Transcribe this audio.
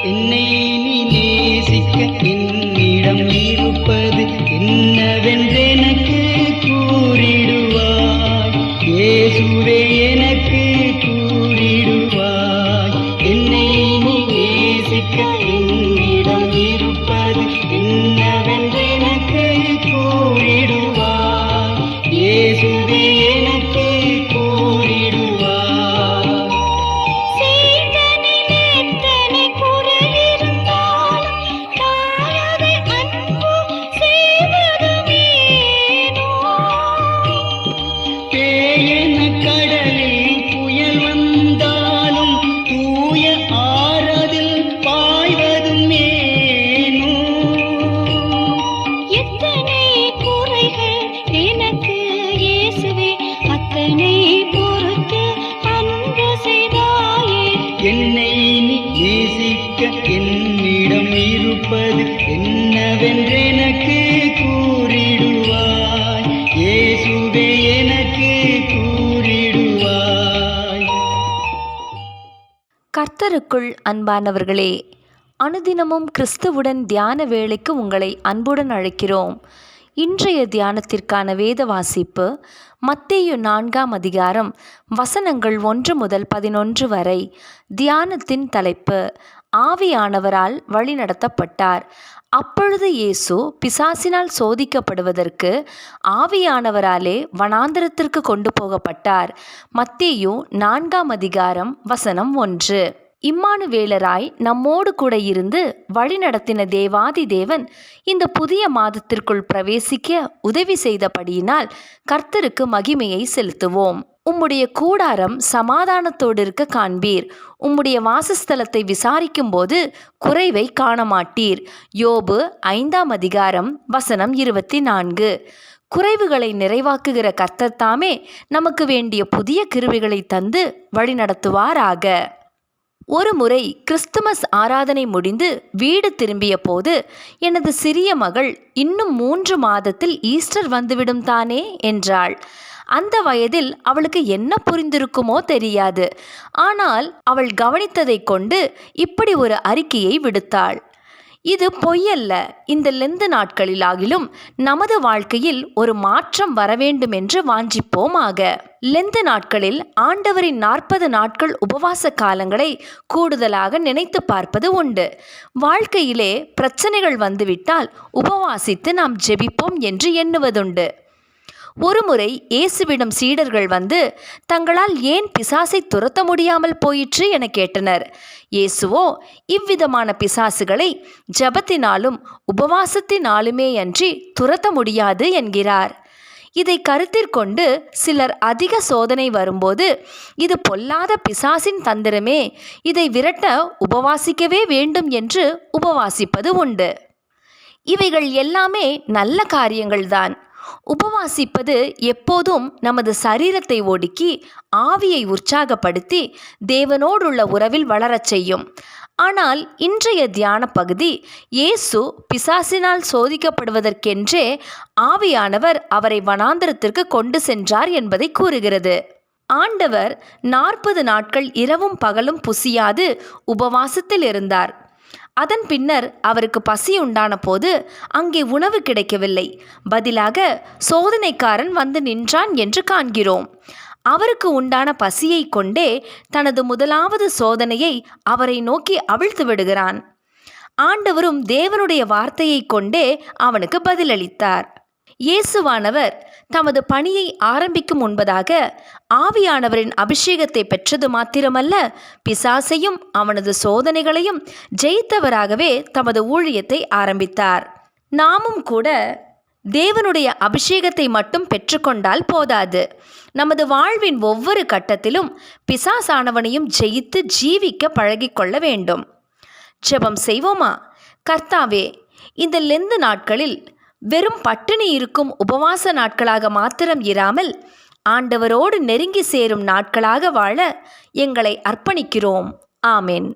என்னை நீ நேசிக்க என்னிடம் இருப்பது என்னவென்றெனக்கு கூறிடுவாய். இயேசுவே எனக்கு கூறிடுவாய். என்னை நீ நேசிக்க என்னிடம் இருப்பது என்னவென்றெனக்கு கூறிடுவாய். இயேசுவே எனக்கு கூறிடுவாய். செய்தனில் எத்தனை குறையிருந்தாலும் தாயதை அன்பு செய்வதுமேனோ. தேயன கடலில் புயல் வந்தாலும் தூய ஆறதில் பாய்வதும் ஏனோ. எத்தனை குறைகள் எனக்கு இயேசுவே, அத்தனை பொறுத்து அன்பு செய்தாயே. என்னை நீ நேசிக்க என்னிடம் இருப்பது என்னவென்றெனக்கு கூறிடுவாய். இயேசுவே எனக்கு கூறிடுவாய். கர்த்தருக்குள் அன்பானவர்களே, அனுதினமும் கிறிஸ்துவுடன் தியான வேளைக்கு உங்களை அன்புடன் அழைக்கிறோம். இன்றைய தியானத்திற்கான வேத வாசிப்பு மத்தேயு 4ஆம் அதிகாரம் வசனங்கள் 1 முதல் 11 வரை. தியானத்தின் தலைப்பு, ஆவியானவரால் வழிநடத்தப்பட்டார். அப்பொழுது இயேசு பிசாசினால் சோதிக்கப்படுவதற்கு ஆவியானவராலே வனாந்தரத்திற்கு கொண்டு போகப்பட்டார். மத்தேயு 4ஆம் அதிகாரம் வசனம் 1. இம்மானுவேலராய் நம்மோடு கூட இருந்து வழிநடத்தின தேவாதி தேவன் இந்த புதிய மாதத்திற்குள் பிரவேசிக்க உதவி செய்தபடியினால் கர்த்தருக்கு மகிமையை செலுத்துவோம். உம்முடைய கூடாரம் சமாதானத்தோடு இருக்க காண்பீர். உம்முடைய வாசஸ்தலத்தை விசாரிக்கும் போது குறைவை காணமாட்டீர். யோபு 5ஆம் அதிகாரம் வசனம் 24. குறைவுகளை நிறைவாக்குகிற கர்த்தர் தாமே நமக்கு வேண்டிய புதிய கிருபைகளை தந்து வழிநடத்துவாராக. ஒரு முறை கிறிஸ்துமஸ் ஆராதனை முடிந்து வீடு திரும்பிய போது எனது சிறிய மகள், இன்னும் 3 மாதத்தில் ஈஸ்டர் வந்துவிடும் தானே என்றாள். அந்த வயதில் அவளுக்கு என்ன புரிந்திருக்குமோ தெரியாது. ஆனால் அவள் கவனித்ததை கொண்டு இப்படி ஒரு அறிக்கையை விடுத்தாள். இது பொய்யல்ல. இந்த லெந்து நாட்களிலாகிலும் நமது வாழ்க்கையில் ஒரு மாற்றம் வரவேண்டும் என்று வாஞ்சிப்போமாக. லெந்து நாட்களில் ஆண்டவரின் 40 நாட்கள் உபவாச காலங்களை கூடுதலாக நினைத்து பார்ப்பது உண்டு. வாழ்க்கையிலே பிரச்சனைகள் வந்துவிட்டால் உபவாசித்து நாம் ஜெபிப்போம் என்று எண்ணுவதுண்டு. ஒருமுறை இயேசுவிடம் சீடர்கள் வந்து தங்களால் ஏன் பிசாசை துரத்த முடியாமல் போயிற்று என கேட்டனர். இயேசுவோ, இவ்விதமான பிசாசுகளை ஜெபத்தினாலும் உபவாசத்தினாலுமே அன்றி துரத்த முடியாது என்கிறார். இதை கருத்திற்கொண்டு சிலர் அதிக சோதனை வரும்போது, இது பொல்லாத பிசாசின் தந்திரமே, இதை விரட்ட உபவாசிக்கவே வேண்டும் என்று உபவாசிப்பது உண்டு. இவைகள் எல்லாமே நல்ல காரியங்கள்தான். உபவாசிப்பது எப்போதும் நமது சரீரத்தை ஒடுக்கி ஆவியை உற்சாகப்படுத்தி தேவனோடுள்ள உறவில் வளரச் செய்யும். ஆனால் இன்றைய தியான பகுதி இயேசு பிசாசினால் சோதிக்கப்படுவதற்கென்றே ஆவியானவர் அவரை வனாந்தரத்திற்கு கொண்டு சென்றார் என்பதை கூறுகிறது. ஆண்டவர் 40 நாட்கள் இரவும் பகலும் புசியாது உபவாசத்தில் இருந்தார். அதன் பின்னர் அவருக்கு பசி உண்டான போது அங்கே உணவு கிடைக்கவில்லை. பதிலாக சோதனைக்காரன் வந்து நின்றான் என்று காண்கிறோம். அவருக்கு உண்டான பசியை கொண்டே தனது முதலாவது சோதனையை அவரை நோக்கி அவிழ்த்து விடுகிறான். ஆண்டவரும் தேவனுடைய வார்த்தையை கொண்டே அவனுக்கு பதிலளித்தார். இயேசுவானவர் தமது பணியை ஆரம்பிக்கும் முன்பதாக ஆவியானவரின் அபிஷேகத்தை பெற்றது மாத்திரமல்ல, பிசாசையும் அவனது சோதனைகளையும் ஜெயித்தவராகவே தமது ஊழியத்தை ஆரம்பித்தார். நாமும் கூட தேவனுடைய அபிஷேகத்தை மட்டும் பெற்றுக்கொண்டால் போதாது. நமது வாழ்வின் ஒவ்வொரு கட்டத்திலும் பிசாசானவனையும் ஜெயித்து ஜீவிக்க பழகிக்கொள்ள வேண்டும். ஜெபம் செய்வோமா? கர்த்தாவே, இந்த லெந்து நாட்களில் வெறும் பட்டினி இருக்கும் உபவாச நாட்களாக மாத்திரம் இராமல் ஆண்டவரோடு நெருங்கி சேரும் நாட்களாக வாழ எங்களை அர்ப்பணிக்கிறோம். ஆமென்.